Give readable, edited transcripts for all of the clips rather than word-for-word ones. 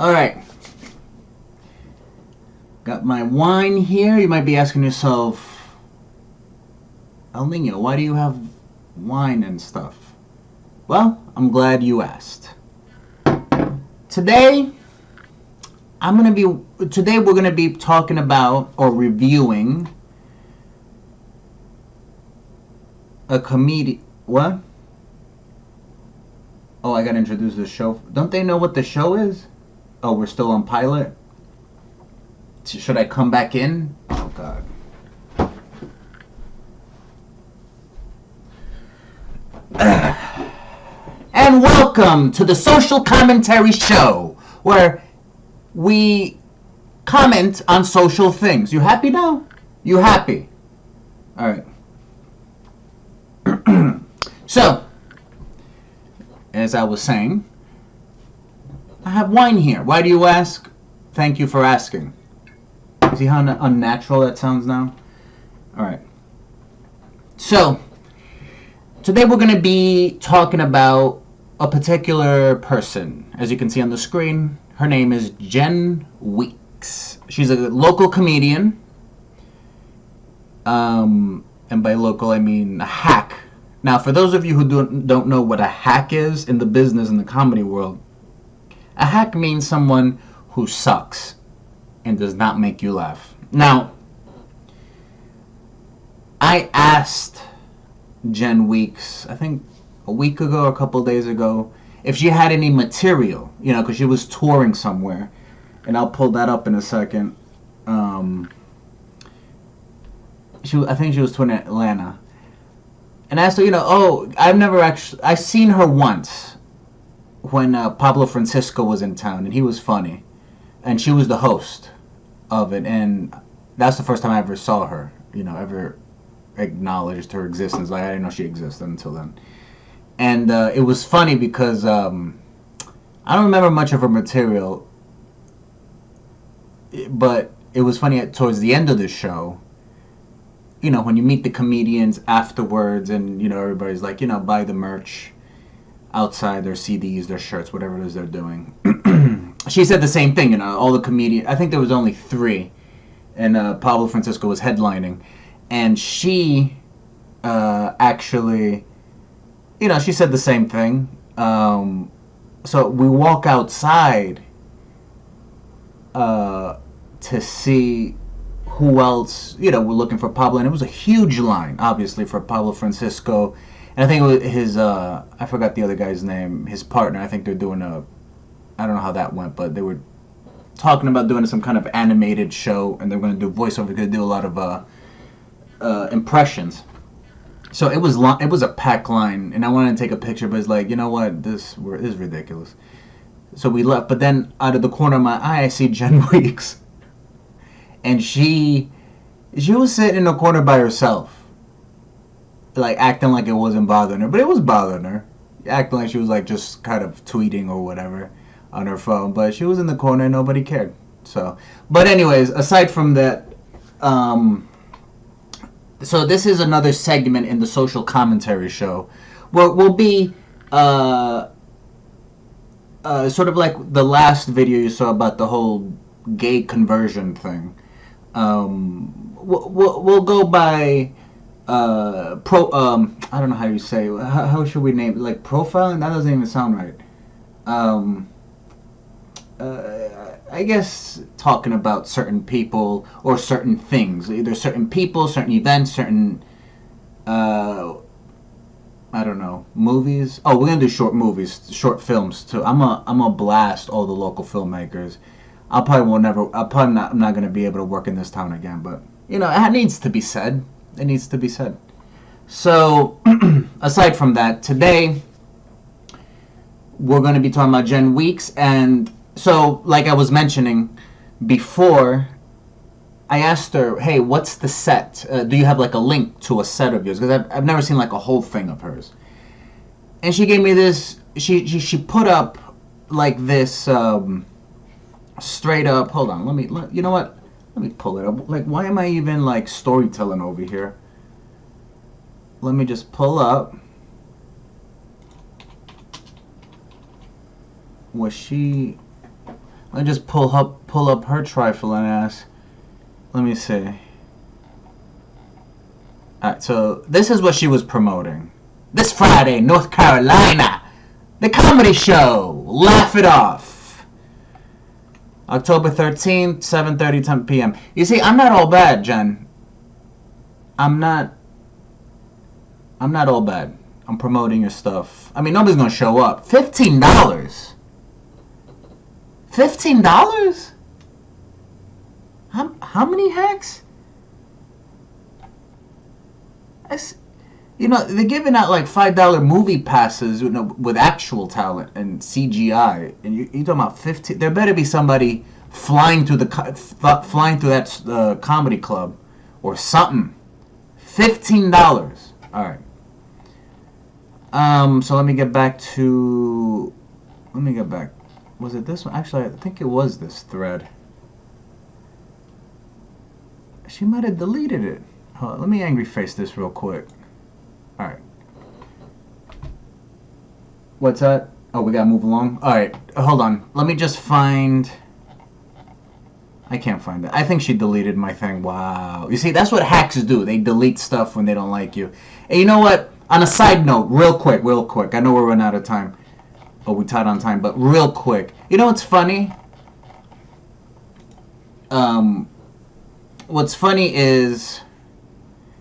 Alright. Got my wine here. You might be asking yourself, El Nino, why do you have wine and stuff? Well, I'm glad you asked. Today we're gonna be talking about or reviewing a comedian. What? Oh, I gotta introduce the show. Don't they know what the show is? Oh, we're still on pilot? Should I come back in? Oh, God. And welcome to the Social Commentary Show, where we comment on social things. You happy now? You happy? Alright. So, as I was saying, I have wine here. Why do you ask? Thank you for asking. See how unnatural that sounds now? Alright. So, today we're going to be talking about a particular person. As you can see on the screen, her name is Jen Weeks. She's a local comedian. And by local, I mean a hack. Now, for those of you who don't know what a hack is in the business, in the comedy world, a hack means someone who sucks and does not make you laugh. Now, I asked Jen Weeks, I think a week ago or a couple days ago, if she had any material, you know, because she was touring somewhere. And I'll pull that up in a second. I think she was touring Atlanta. And I asked her, you know, I've seen her once when Pablo Francisco was in town, and he was funny. And she was the host of it, and that's the first time I ever saw her, you know, ever acknowledged her existence. Like, I didn't know she existed until then. And it was funny because I don't remember much of her material, but it was funny towards the end of the show. You know, when you meet the comedians afterwards and, you know, everybody's like, you know, buy the merch outside, their CDs, their shirts, whatever it is they're doing. She said the same thing, you know, all the comedians, I think there was only 3, and Pablo Francisco was headlining, and she actually, you know, she said the same thing. So we walk outside to see who else, you know, we're looking for Pablo, and it was a huge line, obviously, for Pablo Francisco, and I think it was his, I forgot the other guy's name, his partner. I think they're doing I don't know how that went, but they were talking about doing some kind of animated show, and they're going to do voiceover, they're going to do a lot of impressions. So it was a packed line, and I wanted to take a picture, but it's like, you know what, this is ridiculous. So we left, but then out of the corner of my eye, I see Jen Weeks. And she was sitting in the corner by herself, like acting like it wasn't bothering her, but it was bothering her. Acting like she was like just kind of tweeting or whatever on her phone, but she was in the corner and nobody cared. So, but anyways, aside from that, so this is another segment in the Social Commentary Show, where we'll be sort of like the last video you saw about the whole gay conversion thing. We'll go by I don't know how you say, how should we name it, like profiling? That doesn't even sound right. I guess talking about certain people or certain things, either certain people, certain events, certain I don't know, movies. Oh, we're gonna do short movies, short films too. I'm a blast all the local filmmakers. I'm not gonna be able to work in this town again, but you know, it needs to be said. It needs to be said. So, aside from that, today we're going to be talking about Jen Weeks, and so, like I was mentioning before, I asked her, hey, what's the set? Do you have like a link to a set of yours? Because I've never seen like a whole thing of hers. And she gave me this, she put up like this straight up, hold on, you know what? Let me pull it up. Like, why am I even like storytelling over here? Let me just pull up. Was she... Let me just pull up her trifling ass. Let me see. Alright, so this is what she was promoting. This Friday, North Carolina, the comedy show, Laugh It Off. October 13th, 7:30, 10 p.m. You see, I'm not all bad, Jen. I'm not all bad. I'm promoting your stuff. I mean, nobody's gonna show up. $15? $15? How many hacks? You know, they're giving out like $5 movie passes, you know, with actual talent and CGI, and you're talking about 15. There better be somebody flying through that comedy club or something. $15. All right. So let me get back. Was it this one? Actually, I think it was this thread. She might have deleted it. Hold on, let me angry face this real quick. Alright. What's that? Oh, we gotta move along? Alright, hold on. Let me just find... I can't find it. I think she deleted my thing. Wow. You see, that's what hacks do. They delete stuff when they don't like you. And you know what? On a side note, real quick. I know we're running out of time. Oh, we tied on time, but real quick. You know what's funny? What's funny is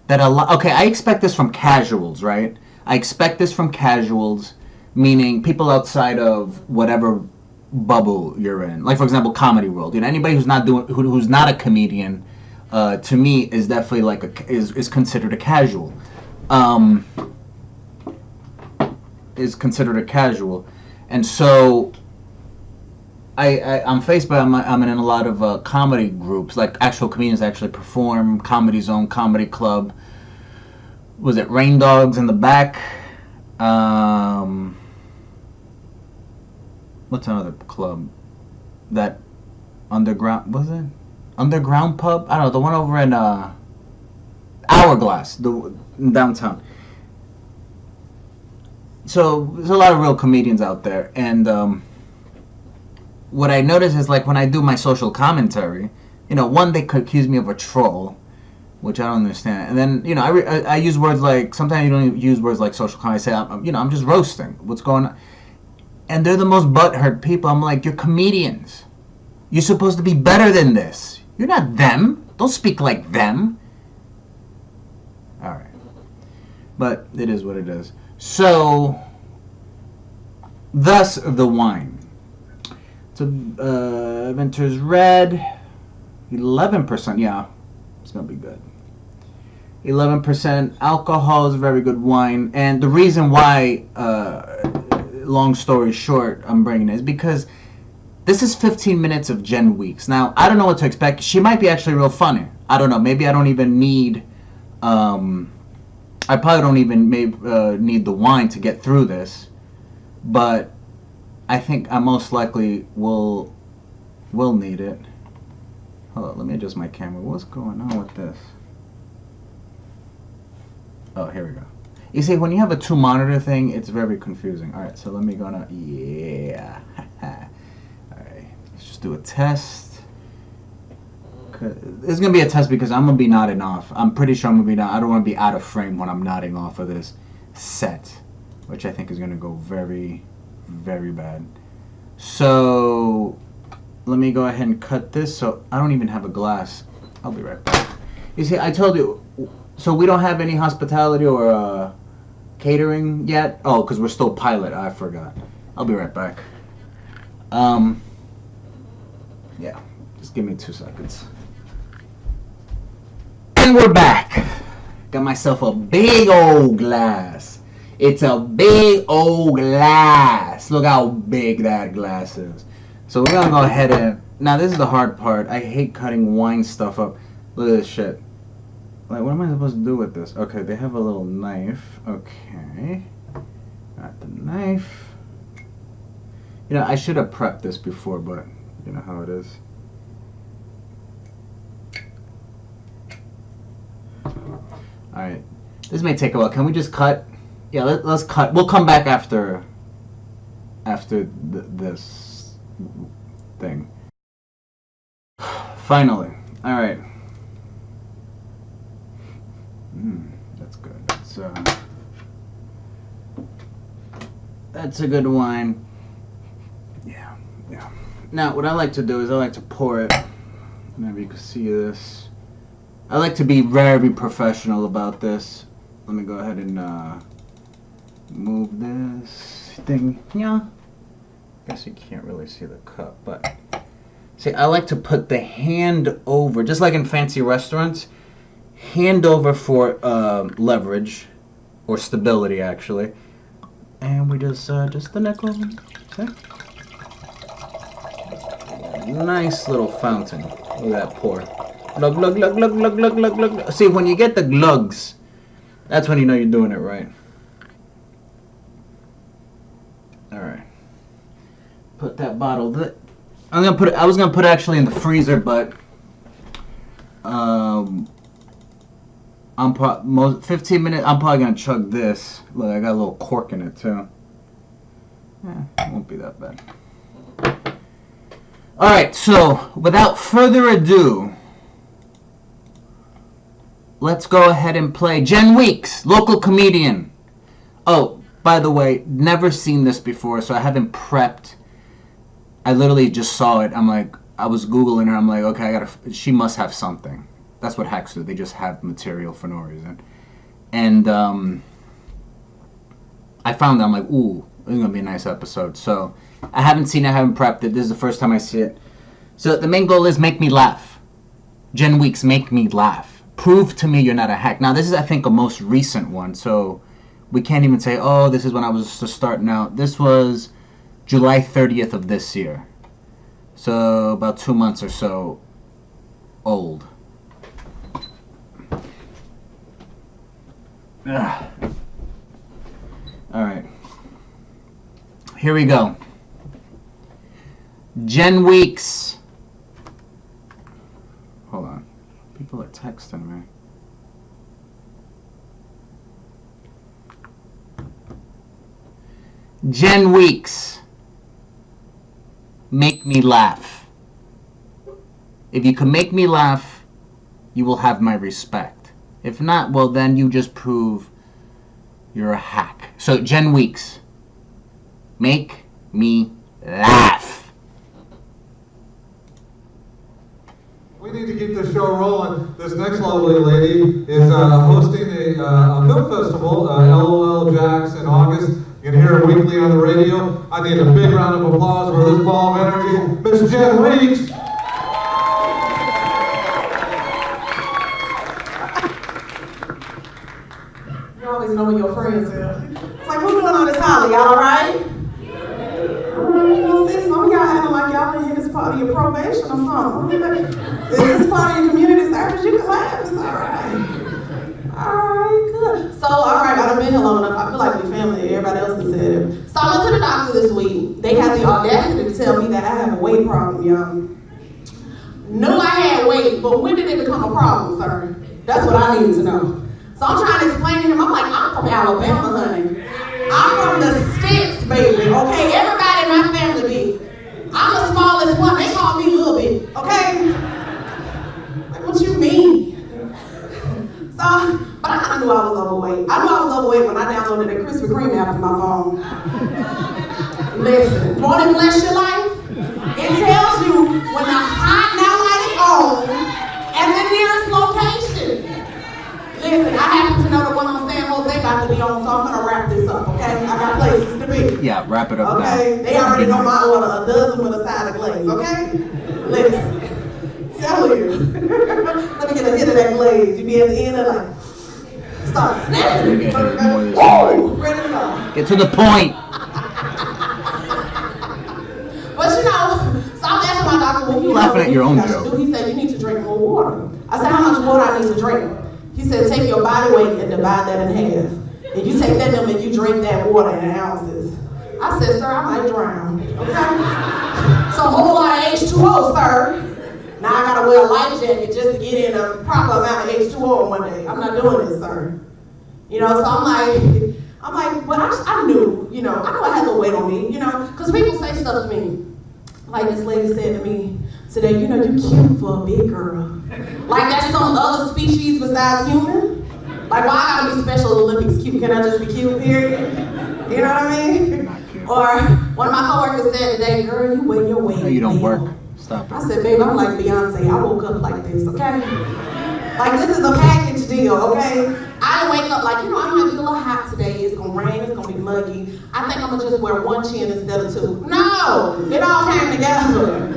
that okay, I expect this from casuals, right? I expect this from casuals, meaning people outside of whatever bubble you're in. Like, for example, comedy world. You know, anybody who's not a comedian, to me is definitely like is considered a casual. Is considered a casual, and so I'm faced by I'm in a lot of comedy groups, like actual comedians actually perform. Comedy Zone, Comedy Club. Was it Rain Dogs in the back? What's another club? That underground, was it? Underground pub? I don't know, the one over in Hourglass, in downtown. So there's a lot of real comedians out there, and what I notice is, like, when I do my social commentary, you know, one, they could accuse me of a troll, which I don't understand, and then, you know, I use words like, sometimes you don't even use words like social commentary. I say, I'm just roasting what's going on, and they're the most butthurt people. I'm like, you're comedians. You're supposed to be better than this. You're not them. Don't speak like them. All right, but it is what it is. So, thus the wine. So, Vinters Red, 11%. Yeah, it's gonna be good. 11% alcohol is a very good wine, and the reason why, long story short, I'm bringing it is because this is 15 minutes of Jen Weeks. Now, I don't know what to expect. She might be actually real funny. I don't know. Maybe I don't even need. I probably don't even need the wine to get through this, but I think I most likely will need it. Hold on, let me adjust my camera. What's going on with this? Oh, here we go. You see, when you have a two monitor thing, it's very confusing. All right, so let me go now. Yeah. All right, let's just do a test. This is gonna be a test because I'm gonna be nodding off. I'm pretty sure I'm gonna be not. I don't want to be out of frame when I'm nodding off of this set, which I think is gonna go very, very bad. So let me go ahead and cut this. So I don't even have a glass. I'll be right back. You see, I told you. So we don't have any hospitality or catering yet. Oh, because we're still pilot. I forgot. I'll be right back. Yeah, just give me 2 seconds. And we're back. Got myself a big old glass. It's a big old glass. Look how big that glass is. So we're gonna go ahead and, now this is the hard part. I hate cutting wine stuff up. Look at this shit. Like, what am I supposed to do with this? Okay, they have a little knife. Okay. Got the knife. You know, I should have prepped this before, but you know how it is. Alright. This may take a while. Can we just cut? Yeah, let's cut. We'll come back after this thing. Finally. All right. That's good. That's a good wine. Yeah. Now, what I like to do is I like to pour it. Maybe you can see this. I like to be very professional about this. Let me go ahead and move this thing. Yeah. I guess you can't really see the cup, but see, I like to put the hand over, just like in fancy restaurants, hand over for leverage or stability, actually. And we just the neck over. See? Nice little fountain. Look at that pour. Glug, glug, glug, glug, glug, glug, glug, glug. See, when you get the glugs, that's when you know you're doing it right. All right. Put that bottle. I was gonna put it actually in the freezer, but 15 minutes. I'm probably gonna chug this. Look, I got a little cork in it too. Yeah, it won't be that bad. All right. So, without further ado, let's go ahead and play Jen Weeks, local comedian. Oh, by the way, never seen this before, so I haven't prepped. I literally just saw it. I was Googling her. I'm like, okay, she must have something. That's what hacks do. They just have material for no reason. And I found that. I'm like, ooh, this is going to be a nice episode. So I haven't seen it. I haven't prepped it. This is the first time I see it. So the main goal is make me laugh. Jen Weeks, make me laugh. Prove to me you're not a hack. Now, this is, I think, a most recent one. So we can't even say, oh, this is when I was just starting out. This was July 30th of this year. So about 2 months or so old. Ugh. All right. Here we go. Jen Weeks. Hold on. People are texting me. Jen Weeks. Make me laugh. If you can make me laugh, you will have my respect. If not, well, then you just prove you're a hack. So, Jen Weeks. Make me laugh. We need to keep this show rolling. This next lovely lady is hosting a film festival, LOL Jacks, in August. You can hear her weekly on the radio. I need a big round of applause for this ball of energy, Miss Jen Weeks. You always know where your friends are. It's like, who's doing all this holler? Y'all alright? See, some of y'all acting like y'all ain't here this part of your probation or something. This part of your community service, you can laugh. It's alright. Alright, good. So, alright, I've been here long enough. I feel like we family. Everybody else has said it. So I went to the doctor this week. They had the audacity to tell me that I have a weight problem, y'all. Knew I had weight, but when did it become a problem, sir? That's what I need to know. So I'm trying to explain to him, I'm like, I'm from Alabama, honey. I'm from the sticks, baby, okay? Everybody in my family big. I'm the smallest one. They call me Little Bit, okay? Like, what you mean? So, but I kind of knew I was overweight. I knew I was overweight when I downloaded that Krispy Kreme app on my phone. Listen, want to bless your life? It tells you when the hot now light is on and the nearest location. Listen, I happen to know the one on San Jose about to be on, so I'm gonna wrap this up, okay? I got places to be. Yeah, wrap it up okay? now. They already know my order, a dozen with a side of glaze, okay? Listen, tell you. Let me get a hit of that glaze. You be at the end of like, start snapping. Ready to go. Get to the point. But you know, so I'm asking my doctor, well, you laughing at your own joke. He said, you need to drink more water. I said, how much water I need to drink? He said, take your body weight and divide that in half. And you take that number and you drink that water in ounces. I said, sir, I might drown. Okay? So a whole lot of H2O, sir. Now I gotta wear a life jacket just to get in a proper amount of H2O one day. I'm not doing this, sir. You know, so I'm like, but I knew, I knew I had a little weight on me, because people say stuff to me. Like this lady said to me, today, you know, you cute for a big girl. Like that's some other species besides human. Like, why I gotta be Special Olympics cute? Can I just be cute, period? You know what I mean? Or one of my coworkers said today, girl, you weigh your weight. No, you don't well. work. Stop I it. said, babe, I'm like Beyonce. I woke up like this, okay? Like, this is a package deal, okay? I didn't wake up like, you know, I might be a little hot today. It's gonna rain, it's gonna be muggy. I think I'm gonna just wear one chin instead of two. No, it all came together.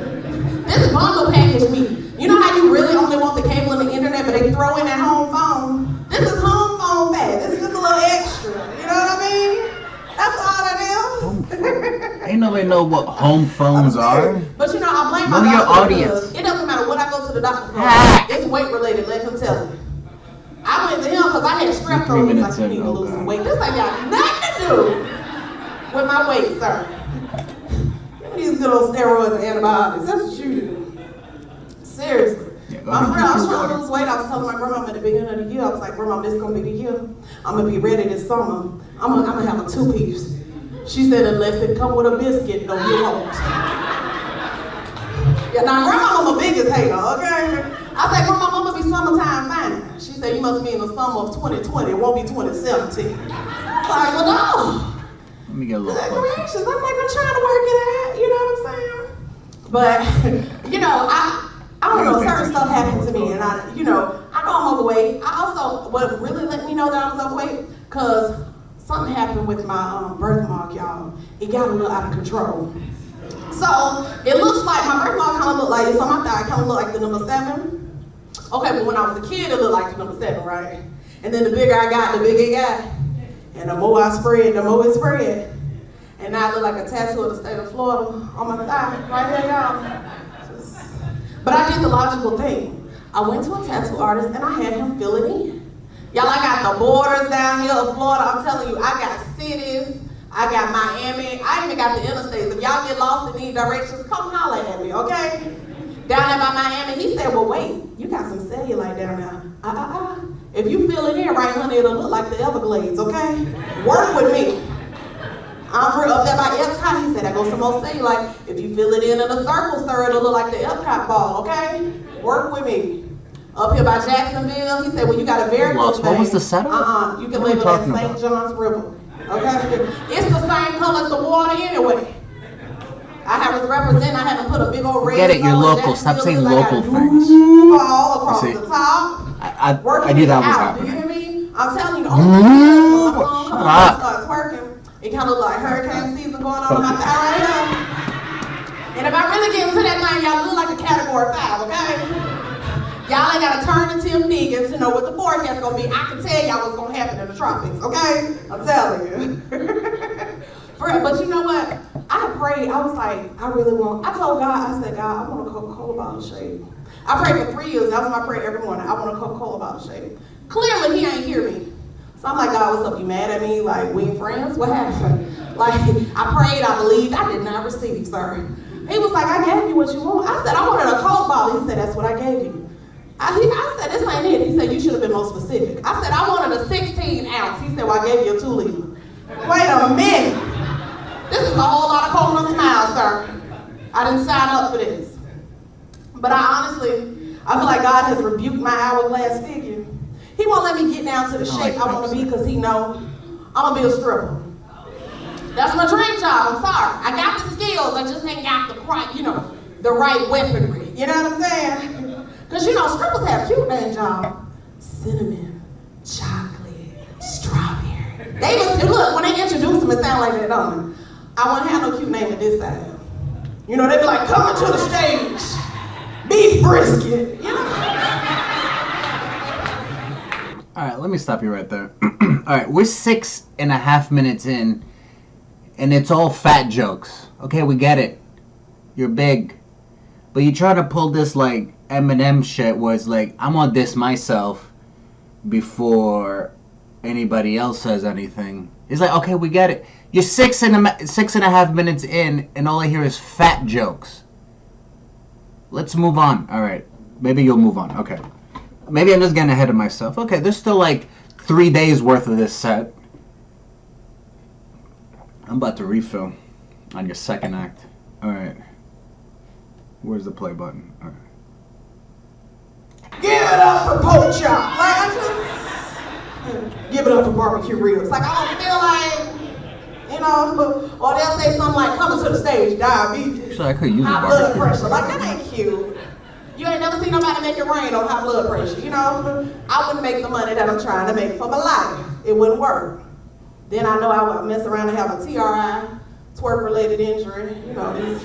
This bundle package me. You know how you really only want the cable and the internet, but they throw in that home phone? This is home phone fat. This is just a little extra. You know what I mean? That's all that is. Ain't nobody know what home phones are. But you know, I blame my Know your doctor audience. because it doesn't matter what I go to the doctor for. It's weight related, let him tell me. I went to him because I had strep throat. He's like, you need to lose some weight. This ain't got nothing to do with my weight, sir. Give me these good old steroids and antibiotics. That's what you do. Seriously. My friend, I was trying to lose weight. I was telling my grandma at the beginning of the year, I was like, Grandma, this is going to be the year. I'm going to be ready this summer. I'm gonna have a two-piece. She said, unless it come with a biscuit, no, you won't. Yeah, now Grandma, I'm my biggest hater, okay? I said, Grandma, I'm going to be summertime fine. She said, you must mean the summer of 2020. It won't be 2017. I was like, well, no. Let me get a little closer. Reactions. I'm like, I'm trying to work it out, you know what I'm saying? But, you know, I don't know, certain stuff happened to me, and I know I'm overweight. I also, what really let me know that I was overweight, because something happened with my birthmark, y'all. It got a little out of control. So, it looks like, my birthmark kind of looked like, so my thigh kind of looked like the number 7. Okay, but when I was a kid, it looked like the number 7, right? And then the bigger I got, the bigger it got. And the more I spread, the more it spread. And now I look like a tattoo of the state of Florida on my thigh, right here, y'all. But I did the logical thing. I went to a tattoo artist and I had him fill it in. Y'all, I got the borders down here of Florida. I'm telling you, I got cities, I got Miami, I even got the interstates. If y'all get lost and need directions, come holler at me, okay? Down there by Miami, he said, well, wait, you got some cellulite down there. If you fill it in right, honey, it'll look like the Everglades, okay? Work with me. I'm up there by Epcot, he said, I got some more cellulite. If you fill it in a circle, sir, it'll look like the Epcot ball, okay? Work with me. Up here by Jacksonville, he said, well, you got a varicose vein. What was the setup? You can label that St. John's River, okay? It's the same color as the water anyway. I have to represent, I haven't put a big old red. Get it, you're local. Stop saying local things. All across the top. I knew that was happening. Do you hear me? I'm telling you, the only thing is when my song comes on and starts working, it kind of look like hurricane season going on out there right now. And if I really get into that thing, y'all look like a category 5, okay? Y'all ain't gotta turn to Tim Negan to know what the forecast gonna be. I can tell y'all what's gonna happen in the tropics, okay? I'm telling you. But you know what? I prayed, I was like, I told God, I said, God, I want a Coca-Cola bottle shape. I prayed for 3 years, that was my prayer every morning. I want a Coca-Cola bottle shape. Clearly, he ain't hear me. So I'm like, God, what's up? You mad at me? Like, we ain't friends? What happened? Like, I prayed, I believed, I did not receive, sir. He was like, I gave you what you want. I said, I wanted a Coke bottle. He said, that's what I gave you. I said, this ain't it. He said, you should have been more specific. I said, I wanted a 16 ounce. He said, well, I gave you a 2 liter. Wait a minute. This is a whole lot of coconut smiles, sir. I didn't sign up for this. But I feel like God has rebuked my hourglass figure. He won't let me get down to the shape I want to be because he know I'm going to be a stripper. That's my dream job, I'm sorry. I got the skills, I just ain't got the right weaponry. You know what I'm saying? Because strippers have cute names, y'all. Cinnamon, chocolate, strawberry. They just, look, when they introduce them, it sound like that, don't it? I wouldn't have no cute name at this side. They be like, coming to the stage, beef brisket, All right, let me stop you right there. All right, we're 6.5 minutes in, and it's all fat jokes. Okay, we get it. You're big. But you try to pull this, like, Eminem shit where it's like, I'm gonna diss myself before anybody else says anything. It's like, okay, we get it. You're 6.5 minutes in, and all I hear is fat jokes. Let's move on. All right. Maybe you'll move on. Okay. Maybe I'm just getting ahead of myself. Okay, there's still like 3 days worth of this set. I'm about to refill on your second act. All right. Where's the play button? All right. Give it up for pork chop. Like, I just give it up for barbecue ribs. Like, I don't feel like, you know, or they'll say something like, coming to the stage, diabetes, So I could use a high blood barbecue. pressure. Like, that ain't cute. You ain't never seen nobody make it rain on high blood pressure, you know? I wouldn't make the money that I'm trying to make for my life. It wouldn't work. Then I know I would mess around and have a TRI, twerk-related injury. You know, these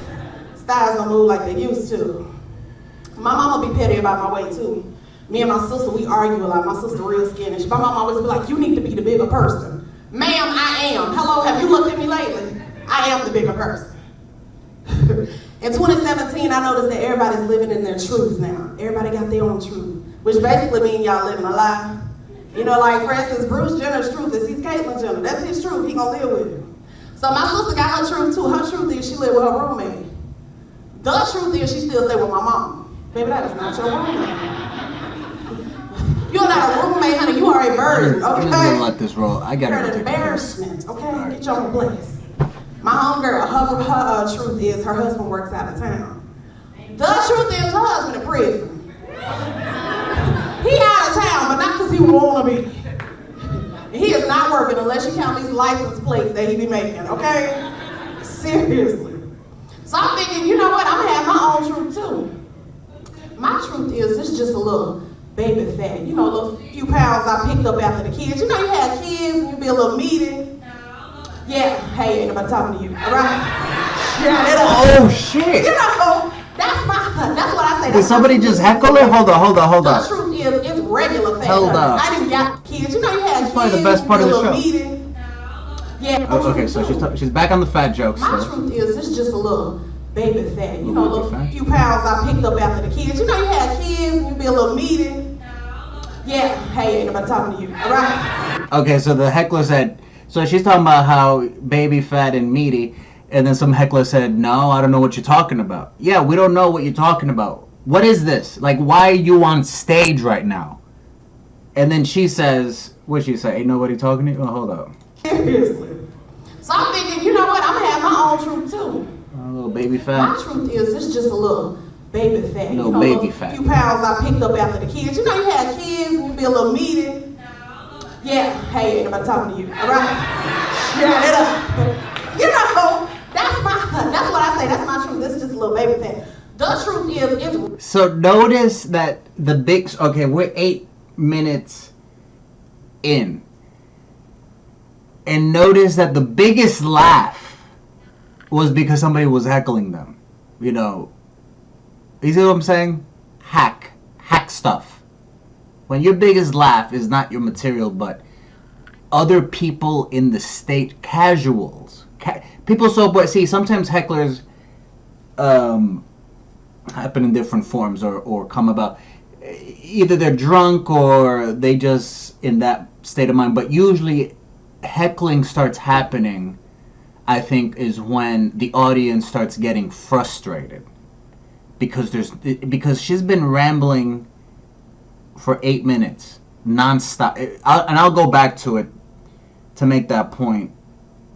thighs don't move like they used to. My mama be petty about my weight too. Me and my sister, we argue a lot. My sister real skinny. My mama always be like, you need to be the bigger person. Ma'am, I am. Hello, have you looked at me lately? I am the bigger person. In 2017, I noticed that everybody's living in their truth now. Everybody got their own truth, which basically means y'all living a lie. You know, like for instance, Bruce Jenner's truth is he's Caitlyn Jenner. That's his truth. He gonna live with it. So my sister got her truth too. Her truth is she lived with her roommate. The truth is she still stay with my mom. Baby, that is not your roommate. You're not a roommate, honey. You are a burden, I'm just okay? gonna let this roll. I gotta You're go an take a piss. embarrassment, okay? Get your own place. My homegirl, her truth is her husband works out of town. The truth is her husband in prison. He out of town, but not because he wanna be. He is not working unless you count these license plates that he be making, okay? Seriously. So I'm thinking, you know what, I'm gonna have my own truth too. My truth is it's just a little baby fat. You know, a little few pounds I picked up after the kids. You know you had kids and you be a little meaty. Yeah, hey, ain't nobody talking to you, all right? Yeah, it up. Oh shit! You know, that's what I say. Did somebody just heckle it? Hold on. The truth is, it's regular fat. Hold honey. up. I didn't got kids. You know you had That's kids. probably the best part of the you be a show. little meaty. Yeah. Oh, okay, so she's back on the fat jokes. My So. truth is, it's just a little baby fat. You know, a Baby little fat? few pounds I picked up after the kids. You know you had kids and you be a little meaty. Yeah, hey, ain't nobody talking to you, all right? Okay, so the heckler said, so she's talking about how baby fat and meaty, and then some heckler said, no, I don't know what you're talking about. Yeah, we don't know what you're talking about. What is this? Like, why are you on stage right now? And then she says, what'd she say? Ain't nobody talking to you? Oh, hold up. Seriously. So I'm thinking, you know what, I'm gonna have my own truth too. A little baby My fat. truth is, it's just a little baby fat. No you know, baby a fat. few pounds I picked up after the kids. You know you had kids and you be a little meaty. Yeah, hey, ain't nobody talking to you, all right? Yeah, it up. You know, that's what I say, that's my truth. This is just a little baby fat. The truth is, it's So notice that the big, okay, we're 8 minutes in. And notice that the biggest laugh was because somebody was heckling them. You know, you see what I'm saying? Hack stuff. When your biggest laugh is not your material, but other people in the state, casuals. People so bored. See, sometimes hecklers happen in different forms or come about. Either they're drunk or they just in that state of mind. But usually heckling starts happening, I think, is when the audience starts getting frustrated. Because she's been rambling for 8 minutes, non-stop. I'll go back to it to make that point.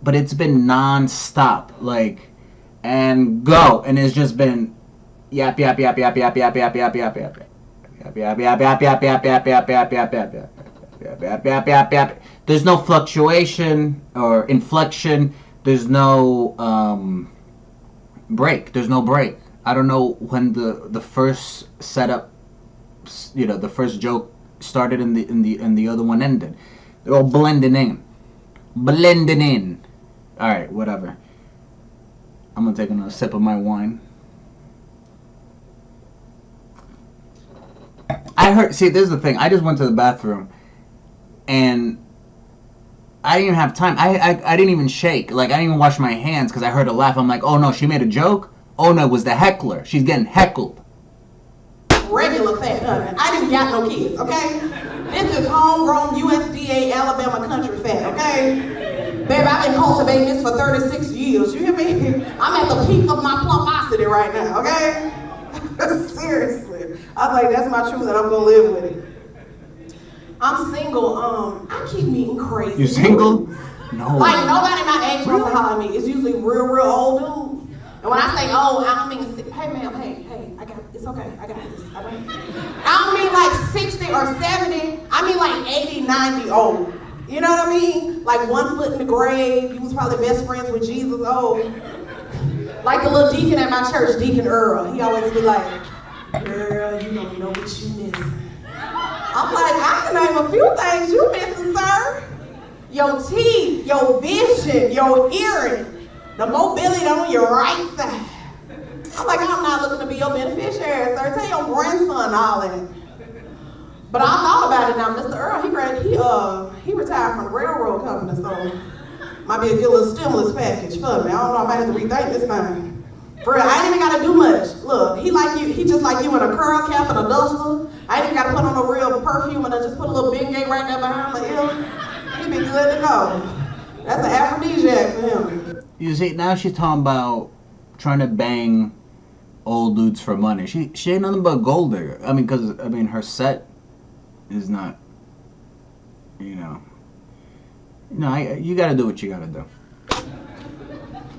But it's been non-stop, like, and go. And it's just been yap, yap, yap, yap, yap, yap, yap, yap, yap, yap, yap. Yap, yap, yap, yap, yap, yap, yap, yap, yap, yap, yap, yap. Yap, yap, yap, yap, yap. There's no fluctuation or inflection. There's no break. There's no break. I don't know when the first setup, you know, the first joke started and the other one ended. They're all blending in. All right, whatever. I'm gonna take another sip of my wine. I heard. See, this is the thing. I just went to the bathroom, and I didn't even have time. I didn't even shake. Like, I didn't even wash my hands because I heard a laugh. I'm like, oh no, she made a joke. Oh no, it was the heckler. She's getting heckled. regular fat, honey. I didn't got no kids, okay? This is homegrown USDA Alabama country fat, okay? Baby, I've been cultivating this for 36 years, you hear me? I'm at the peak of my plumposity right now, okay? Seriously. I was like, that's my truth and I'm gonna live with it. I'm single, I keep meeting crazy. You single? No. Like, nobody my age wants to holler at me. It's usually real old dudes. And when I say old, I don't mean, hey ma'am, hey, I got it. It's okay, I got this. I don't mean like 60 or 70. I mean like 80, 90 old. You know what I mean? Like 1 foot in the grave. You was probably best friends with Jesus old. Like the little deacon at my church, Deacon Earl. He always be like, girl, you don't know what you missing. I'm like, I can name a few things you missing, sir. Your teeth, your vision, your hearing, the mobility on your right side. I'm like, I'm not looking to be your beneficiary, sir. Tell your grandson all that. But I thought about it now. Mr. Earl, he retired from the railroad company, so might be a good little stimulus package for me. I don't know, I might have to rethink this thing. For real, I ain't even gotta do much. Look, he just like you in a curl cap and a duster. I ain't even gotta put on a real perfume and I just put a little Bengay right there behind my ear. He'd be good to go. That's an aphrodisiac for him. You see, now she's talking about trying to bang old dudes for money. She ain't nothing but a gold digger. I mean, her set is not, you know. No, you gotta do what you gotta do.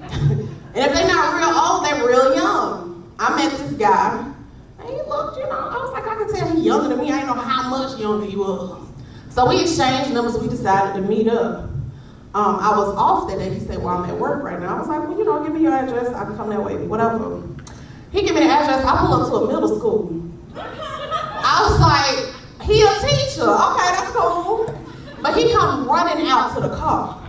And if they're not real old, they're real young. I met this guy, and he looked, you know, I was like, I could tell he's younger than me. I didn't know how much younger he was. So we exchanged numbers, we decided to meet up. I was off that day. He said, well, I'm at work right now. I was like, well, you know, give me your address. I can come that way, whatever. He gave me the address. I pull up to a middle school. I was like, he a teacher. Okay, that's cool. But he come running out to the car.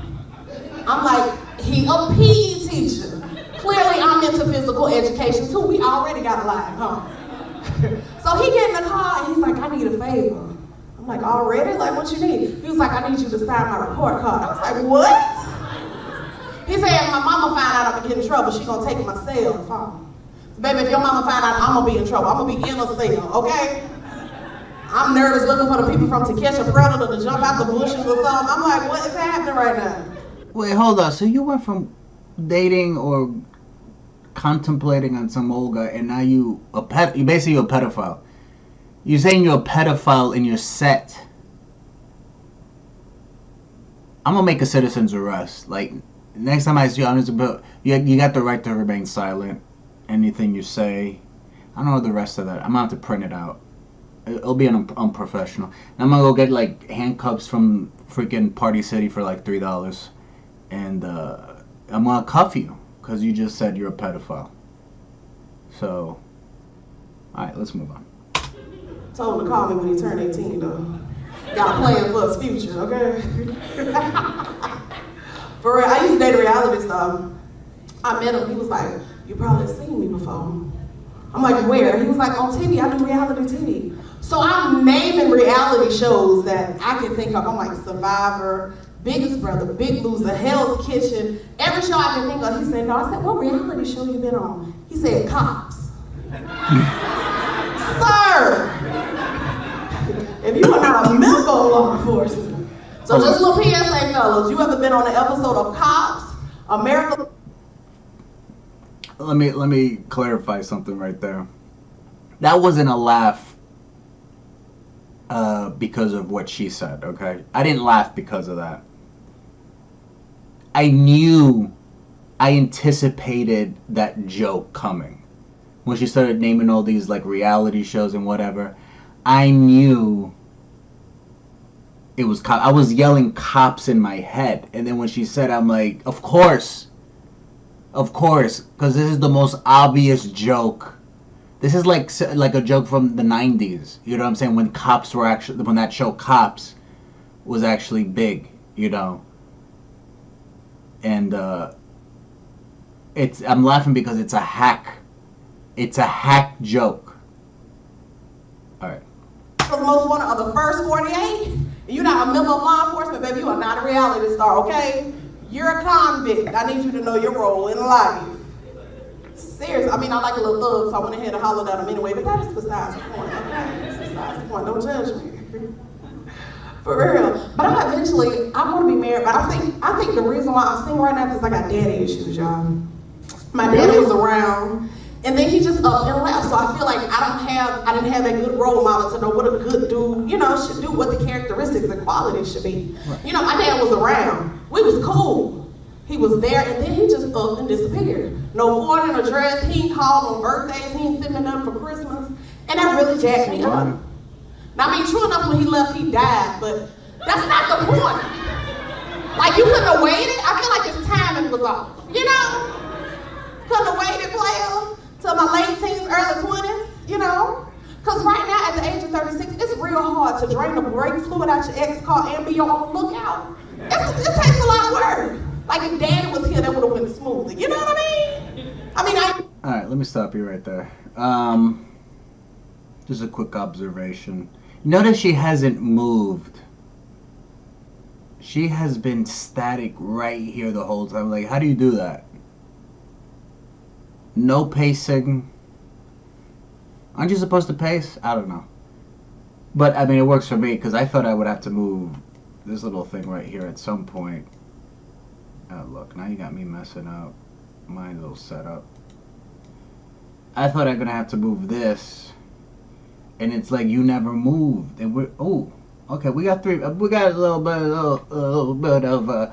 I'm like, he a PE teacher. Clearly, I'm into physical education too. We already got a line, huh? So he get in the car and he's like, I need a favor. I'm like, already? Like, what you need? He was like, I need you to sign my report card. I was like, what? He said, if my mama find out I'm gonna get in trouble, she gonna take my cell phone. Baby, if your mama find out, I'm gonna be in trouble. I'm gonna be in a cell, okay? I'm nervous looking for the people from To Catch a Predator to jump out the bushes or something. I'm like, what is happening right now? Wait, hold on. So you went from dating or contemplating on some old guy, and now you basically a pedophile. You're saying you're a pedophile in your set. I'm gonna make a citizen's arrest. Like, next time I see you, I'm just about, you got the right to remain silent. Anything you say, I don't know the rest of that. I'm gonna have to print it out. It'll be unprofessional. And I'm gonna go get like handcuffs from freaking Party City for like $3, and I'm gonna cuff you because you just said you're a pedophile. So, all right, let's move on. Told him to call me when he turned 18 though. Got a plan for his future, okay? For real, I used to date a reality star. I met him, he was like, you probably seen me before. I'm like, where? He was like, on TV, I do reality TV. So I'm naming reality shows that I can think of. I'm like Survivor, Biggest Brother, Big Loser, Hell's Kitchen, every show I can think of. He said, no. I said, what reality show you been on? He said, Cops. Sir, if you are not a member of law enforcement. So just a little PSA, fellas, you ever been on an episode of Cops, America? Let me clarify something right there. That wasn't a laugh because of what she said, okay? I didn't laugh because of that. I anticipated that joke coming. When she started naming all these like reality shows and whatever, I knew it was I was yelling Cops in my head. And then when she said, I'm like, of course, because this is the most obvious joke. This is like a joke from the 90s. You know what I'm saying? When Cops were actually, when that show Cops was actually big, you know. And I'm laughing because it's a hack. It's a hack joke. All right. The most wanted of the first 48. You're not a member of law enforcement, baby. You are not a reality star, okay? You're a convict. I need you to know your role in life. Seriously, I mean, I like a little thug, so I went ahead and hollered at him anyway, but that is besides the point, okay? That's besides the point. Don't judge me. For real. But I want to be married, but I think the reason why I'm single right now is because I got daddy issues, y'all. My daddy was around, and then he just up and left, so I feel like I didn't have a good role model to know what a good dude, you know, should do, what the characteristics and qualities should be. Right. You know, my dad was around. We was cool. He was there, and then he just up and disappeared. No forward in a dress. He ain't called on birthdays. He ain't sent me nothing for Christmas. And that really jacked me up. Now, I mean, true enough, when he left, he died, but that's not the point. Like, you couldn't have waited. I feel like his timing was off, you know? Couldn't have waited, player, till my late teens, early 20s, you know? Because right now, at the age of 36, it's real hard to drain the brake fluid out your ex car and be your own lookout. It takes a lot of work. Like, if Daddy was here, that would have went smoothly. You know what I mean? All right, let me stop you right there. Just a quick observation. Notice she hasn't moved. She has been static right here the whole time. Like, how do you do that? No pacing. Aren't you supposed to pace? I don't know. But, I mean, it works for me because I thought I would have to move this little thing right here at some point. Oh, look, now you got me messing up my little setup. I thought I was going to have to move this. And it's like you never moved. And we're, oh, okay, we got a little bit of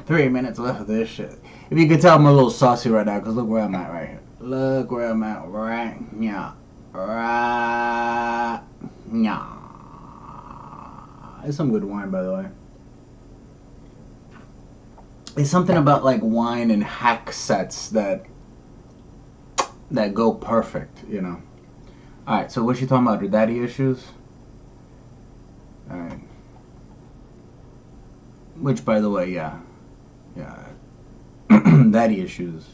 3 minutes left of this shit. If you could tell, I'm a little saucy right now because look where I'm at right here. Look where I'm at right now. Right now. It's some good wine, by the way. It's something about like wine and hack sets that go perfect, you know. Alright, so what's she talking about? Her daddy issues? Alright. Which, by the way, yeah. Daddy issues.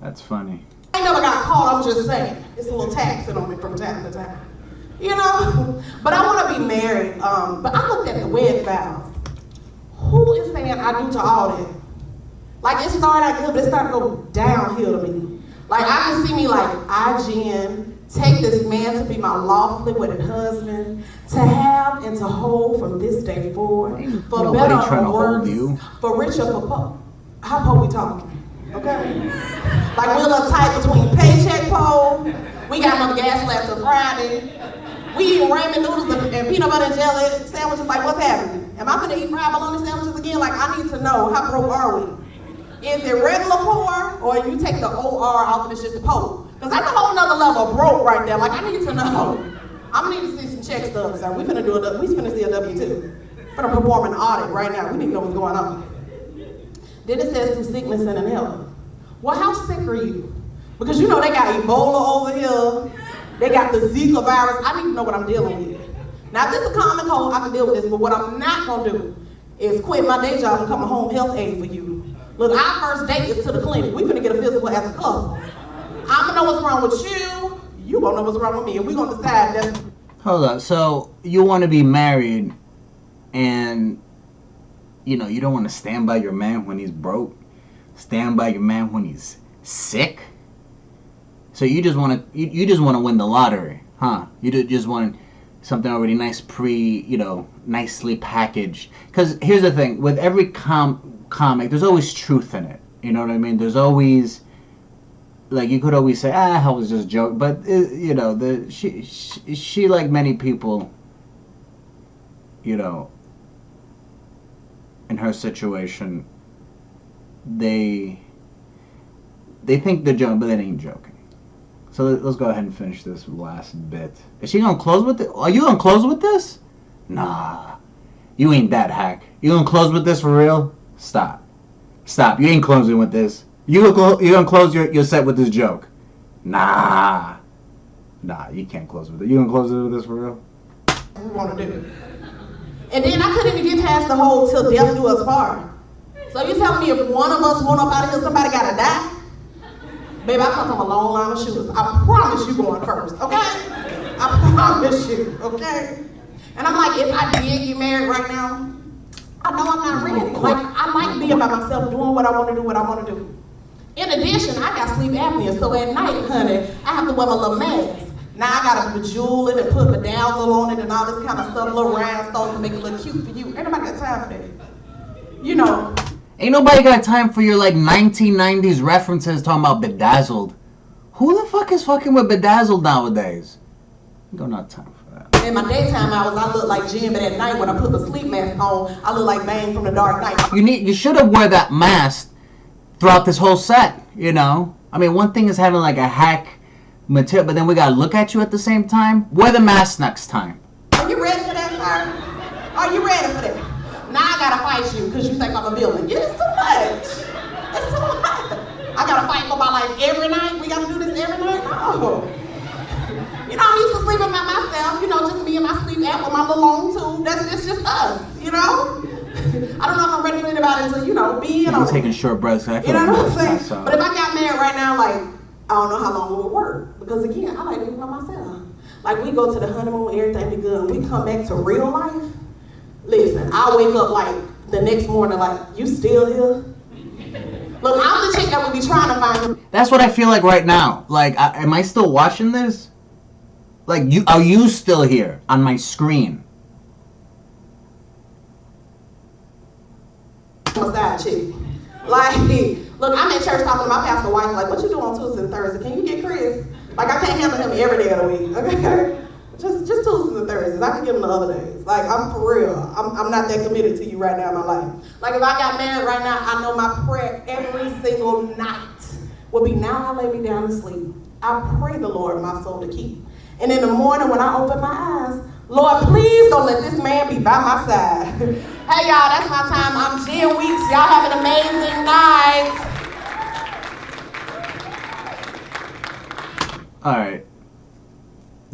That's funny. I never got caught, I'm just saying. It's a little taxing on me from time to time. You know? But I want to be married. But I looked at the wedding vows. Who is saying I do to all that? Like, it started out good, but it started to go downhill to me. Like, I can see me like, take this man to be my lawfully wedded husband, to have and to hold from this day forward, for better or worse, for richer, for poor. How poor we talking? Okay? Like, we're a little tight between paycheck pole, we got enough gas left till Friday, we eating ramen noodles and peanut butter and jelly sandwiches. Like, what's happening? Am I gonna eat fried bologna sandwiches again? Like, I need to know, how broke are we? Is it regular poor, or you take the OR off and it's just poor? Because that's a whole nother level of broke right there. Like, I need to know. I'm gonna need to see some check stubs, sir. We finna see a W-2. Finna perform an audit right now. We need to know what's going on. Then it says through sickness and in health. Well, how sick are you? Because you know they got Ebola over here. They got the Zika virus. I need to know what I'm dealing with. Now, if this is a common cold, I can deal with this. But what I'm not gonna do is quit my day job and come a home health aide for you. Look, our first date is to the clinic. We finna get a physical as a couple. I'm gonna know what's wrong with you. You gonna know what's wrong with me, and we gonna decide that. Hold up. So you want to be married, and you know you don't want to stand by your man when he's broke. Stand by your man when he's sick. So you just want to win the lottery, huh? You just want something already nice, nicely packaged. Because here's the thing: with every comic, there's always truth in it. You know what I mean? There's always, like, you could always say, I was just joking. But, she like many people, in her situation, they think they're joking, but they ain't joking. So let's go ahead and finish this last bit. Is she gonna close with it? Are you gonna close with this? Nah. You ain't that hack. You gonna close with this for real? Stop. You ain't closing with this. You gonna close your set with this joke? Nah, you can't close with it. You gonna close it with this for real? We want to do. And then I couldn't even get past the whole till death do us part. So you telling me if one of us went up out of here, somebody gotta die? Baby, I come from a long line of shooters. I promise you going first, okay? I promise you, okay? And I'm like, if I did get married right now, I know I'm not ready. Like, I like being by myself, doing what I want to do. In addition, I got sleep apnea, so at night, honey, I have to wear my little mask. Now I gotta bejewel it and put bedazzle on it and all this kind of stuff, little rhinestones to make it look cute for you. Ain't nobody got time for that. You know. Ain't nobody got time for your, 1990s references talking about bedazzled. Who the fuck is fucking with bedazzled nowadays? You don't have time for that. in my daytime hours, I look like Jim, but at night when I put the sleep mask on, I look like Bane from the Dark Knight. You should have wear that mask throughout this whole set, you know? I mean, one thing is having like a hack material, but then we gotta look at you at the same time. Wear the mask next time. Are you ready for that, sir? Are you ready for that? Now I gotta fight you because you think I'm a villain. Yeah, it's too much. It's too much. I gotta fight for my life every night. We gotta do this every night? No. You know, I'm used to sleeping by myself. You know, just me and my sleep app with my little long tube. It's just us, you know? I don't know if I'm ready for anybody to, you know, be in on I'm it. taking short breaths. I feel You know like what I'm saying? so. But if I got married right now, like, I don't know how long it would work. Because again, I like to be by myself. Like, we go to the honeymoon, everything be good. When we come back to real life, listen, I wake up like the next morning, like, you still here? Look, I'm the chick that would be trying to find. That's what I feel like right now. Like, am I still watching this? Like, are you still here on my screen? A side chick. Like, look, I'm in church talking to my pastor wife, like, what you do on Tuesday and Thursday? Can you get Chris? Like, I can't handle him every day of the week, okay? Just Tuesdays and Thursdays. I can give him the other days. Like, I'm for real. I'm not that committed to you right now in my life. Like, if I got married right now, I know my prayer every single night would be, now I lay me down to sleep. I pray the Lord my soul to keep. And in the morning when I open my eyes, Lord, please don't let this man be by my side. Hey, y'all, that's my time. I'm Jen Weeks. Y'all have an amazing night. All right.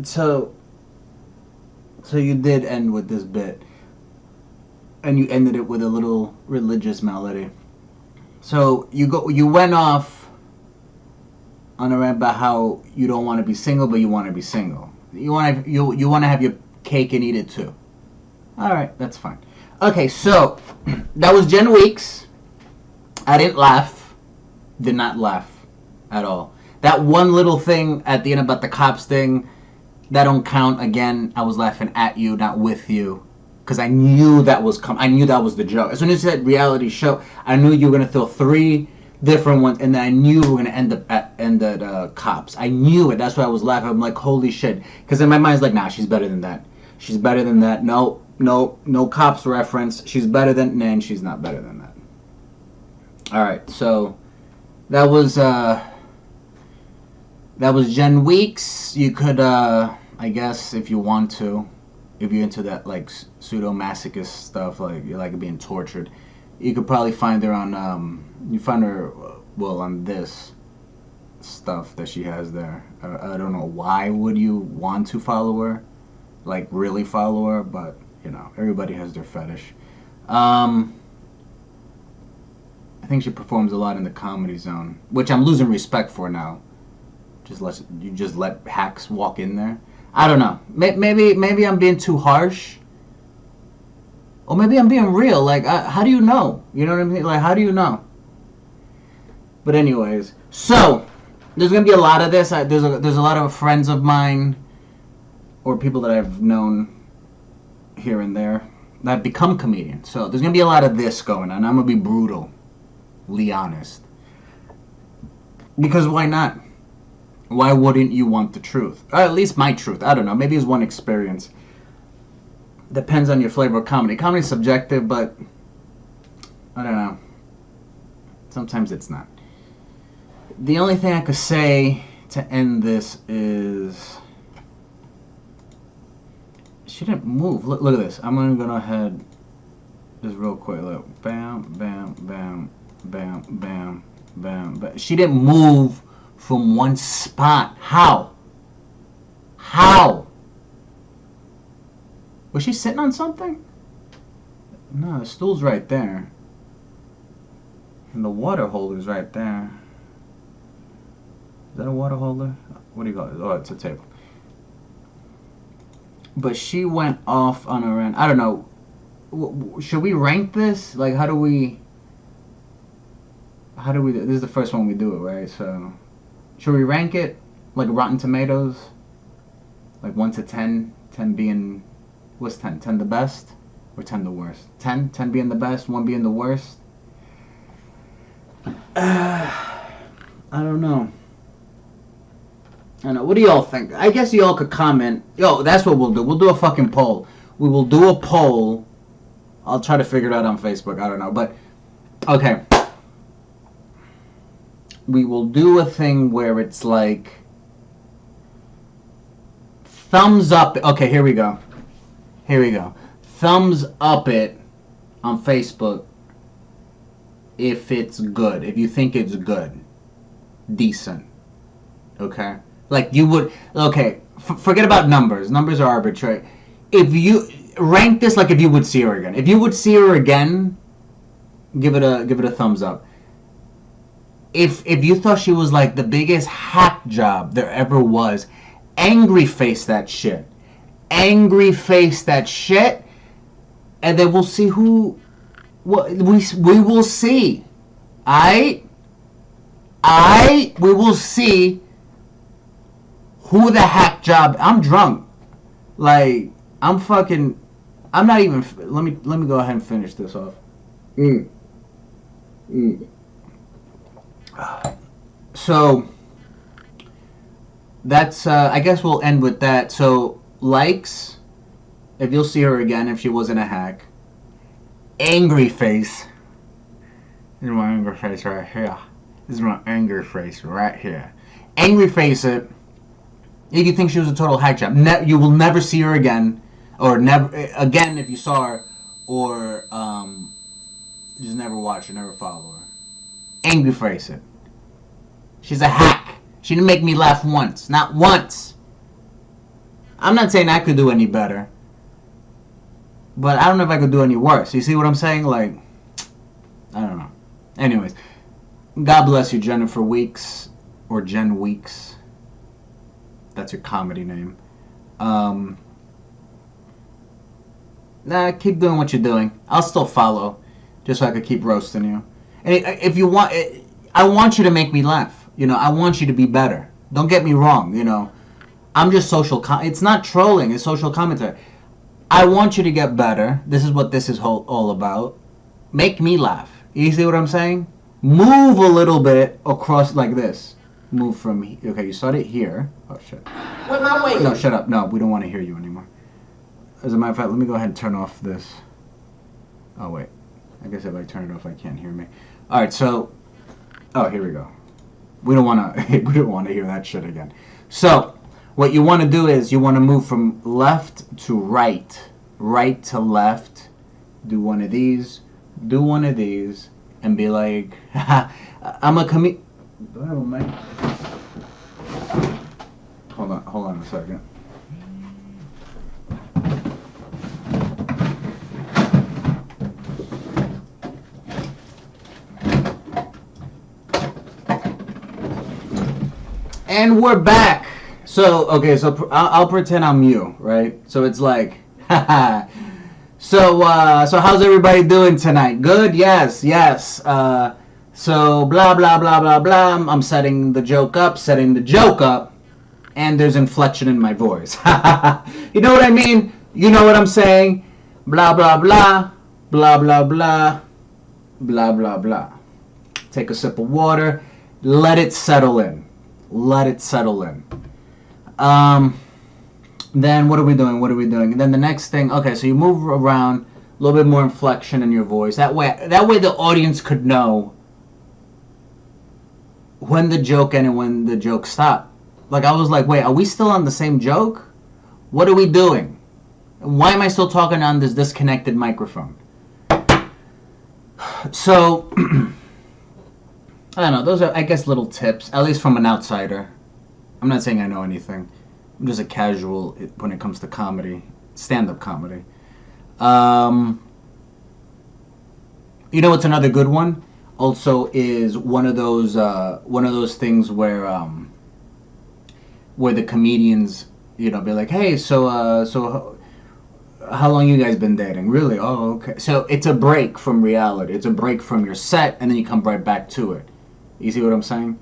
So you did end with this bit, and you ended it with a little religious melody. So you went off on a rant about how you don't want to be single, but you want to be single. You want to have your cake and eat it too. All right, that's fine. Okay, so that was Jen Weeks. I didn't laugh. Did not laugh at all. That one little thing at the end about the cops thing, that don't count. Again, I was laughing at you, not with you, because I knew that was I knew that was the joke. As soon as you said reality show, I knew you were gonna throw 3 different ones, and then I knew we were gonna end at cops. I knew it. That's why I was laughing. I'm like, holy shit, because in my mind it's like, nah, she's better than that. She's better than that. No cops reference. She's better than, nah, and she's not better than that. All right, so that was Jen Weeks. You could, I guess, if you want to, if you're into that like pseudo-masochist stuff, like you like being tortured, you could probably find her on, you find her, well, on this stuff that she has there. I don't know why would you want to follow her, like really follow her, but you know, everybody has their fetish. I think she performs a lot in the Comedy Zone, which I'm losing respect for now. Just let hacks walk in there. I don't know. Maybe I'm being too harsh, or maybe I'm being real. Like, how do you know? You know what I mean? Like, how do you know? But anyways, so there's gonna be a lot of this. There's a lot of friends of mine, or people that I've known here and there, that have become comedians. So there's gonna be a lot of this going on. I'm gonna be brutally honest, because why not? Why wouldn't you want the truth? Or at least my truth. I don't know. Maybe it's one experience. Depends on your flavor of comedy. Comedy's subjective, but I don't know. Sometimes it's not. The only thing I could say to end this is she didn't move. Look at this. I'm gonna go ahead just real quick. Look. Bam, bam, bam, bam, bam, bam, bam. She didn't move from one spot. How? Was she sitting on something? No, the stool's right there. And the water holder's right there. Is that a water holder? What do you call it? Oh, it's a table. But she went off on her end. I don't know. Should we rank this? Like, how do we... This is the first one we do it, right? So... Should we rank it like Rotten Tomatoes? Like 1 to 10? 10 being... What's 10? 10 the best? Or 10 the worst? 10? 10 being the best, 1 being the worst? I don't know. I don't know. What do y'all think? I guess y'all could comment. Yo, that's what we'll do. We'll do a fucking poll. We will do a poll. I'll try to figure it out on Facebook. I don't know. But, okay. We will do a thing where it's like... thumbs up. Okay, here we go. Here we go. Thumbs up it on Facebook if it's good. If you think it's good. Decent. Okay? Like you would... Okay, forget about numbers. Numbers are arbitrary. If you... rank this like if you would see her again. If you would see her again, give it a thumbs up. If you thought she was like the biggest hack job there ever was, angry face that shit. Angry face that shit. And then we'll see who... we will see. We will see who the hack job... I'm drunk. Like, I'm fucking... I'm not even... Let me go ahead and finish this off. So... that's, I guess we'll end with that. So, likes, if you'll see her again, if she wasn't a hack. Angry face. This is my angry face right here. This is my angry face right here. Angry face it. If you think she was a total hack job. You will never see her again. Or never, again if you saw her. Or, just never watch her, never follow her. Angry face it. She's a hack. She didn't make me laugh once. Not once. I'm not saying I could do any better. But I don't know if I could do any worse. You see what I'm saying? Like, I don't know. Anyways. God bless you, Jennifer Weeks. Or Jen Weeks. That's your comedy name. Nah, keep doing what you're doing. I'll still follow. Just so I could keep roasting you. And if you want... I want you to make me laugh. You know, I want you to be better. Don't get me wrong, you know. I'm just social... it's not trolling. It's social commentary. I want you to get better. This is what this is all about. Make me laugh. You see what I'm saying? Move a little bit across like this. Move from... Okay, you started here. Oh, shit. With my weight. No, shut up. No, we don't want to hear you anymore. As a matter of fact, let me go ahead and turn off this. Oh, wait. I guess if I turn it off, I can't hear me. Alright, so... Oh, here we go. We don't want to... we don't want to hear that shit again. So, what you want to do is you want to move from left to right. Right to left. Do one of these. Do one of these. And be like... I'm a comedian... Do I have a mic? Hold on a second. And we're back. So, okay, so I'll pretend I'm you, right? So it's like, haha. So how's everybody doing tonight? Good? Yes. So, blah, blah, blah, blah, blah. I'm setting the joke up, and there's inflection in my voice. You know what I mean? You know what I'm saying? Blah, blah, blah, blah, blah, blah, blah, blah, blah. Take a sip of water. Let it settle in. Let it settle in. Then what are we doing? Then the next thing, okay, so you move around, a little bit more inflection in your voice. That way the audience could know when the joke ended and when the joke stopped. Like, I was like, wait, are we still on the same joke? What are we doing? Why am I still talking on this disconnected microphone? So... I don't know, those are, I guess, little tips, at least from an outsider. I'm not saying I know anything. I'm just a casual when it comes to comedy, stand-up comedy. You know what's another good one? Also is one of those things where the comedians, you know, be like, hey, so how long you guys been dating? Really? Oh, okay. So it's a break from reality. It's a break from your set, and then you come right back to it. You see what I'm saying?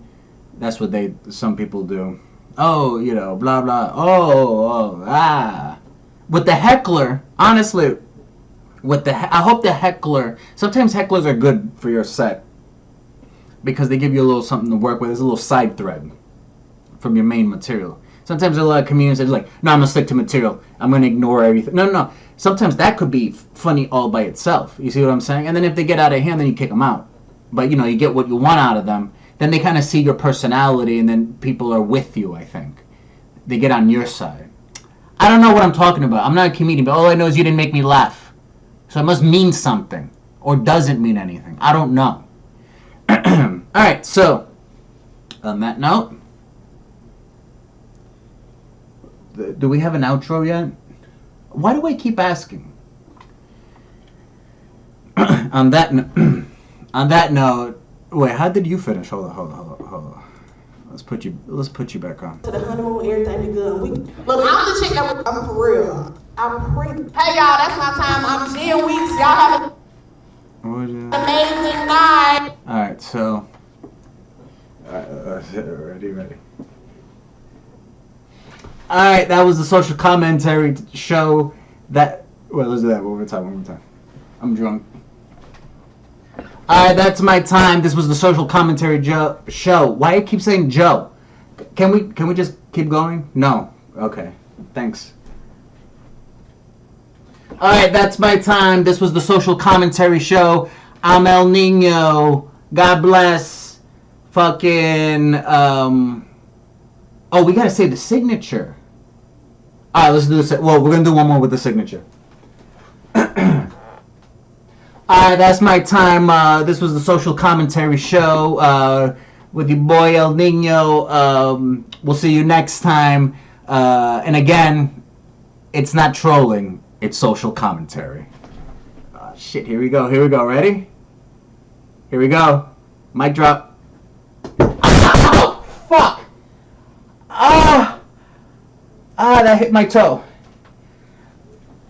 That's what some people do. Oh, you know, blah, blah. With the heckler, honestly, I hope the heckler, sometimes hecklers are good for your set because they give you a little something to work with. It's a little side thread. from your main material. Sometimes a lot of comedians are like, no, I'm going to stick to material. I'm going to ignore everything. No. Sometimes that could be funny all by itself. You see what I'm saying? And then if they get out of hand, then you kick them out. But, you get what you want out of them. Then they kind of see your personality, and then people are with you, I think. They get on your side. I don't know what I'm talking about. I'm not a comedian, but all I know is you didn't make me laugh. So it must mean something. Or doesn't mean anything. I don't know. Alright, so, on that note, do we have an outro yet? Why do I keep asking? On that note, wait, how did you finish? Hold on. Let's put you back on. To the honeymoon, everything be good. Look, I'm the chick I'm for real. I'm pretty. Hey y'all, that's my time. I'm Jen Weeks. Y'all have an amazing night. Alright, so ready. Alright, that was the social commentary show that let's do that one more time. I'm drunk. Alright, that's my time. This was the social commentary show. Why I keep saying Joe? Can we just keep going? No. Okay. Thanks. Alright, that's my time. This was the social commentary show. I'm El Nino. God bless. Fucking we gotta say the signature. Alright, let's do this. Well, we're gonna do one more with the signature. Alright, that's my time. This was the social commentary show with your boy El Nino. We'll see you next time. And again, it's not trolling, it's social commentary. Shit, here we go. Ready? Here we go. Mic drop. Oh, fuck! That hit my toe.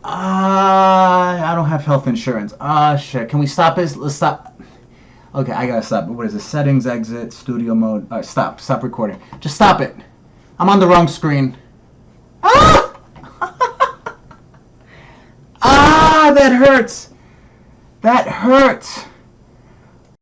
I don't have health insurance. Shit. Can we stop this? Let's stop. Okay, I gotta stop. What is this? Settings, exit, studio mode. Alright, stop. Stop recording. Just stop it. I'm on the wrong screen. That hurts. That hurts.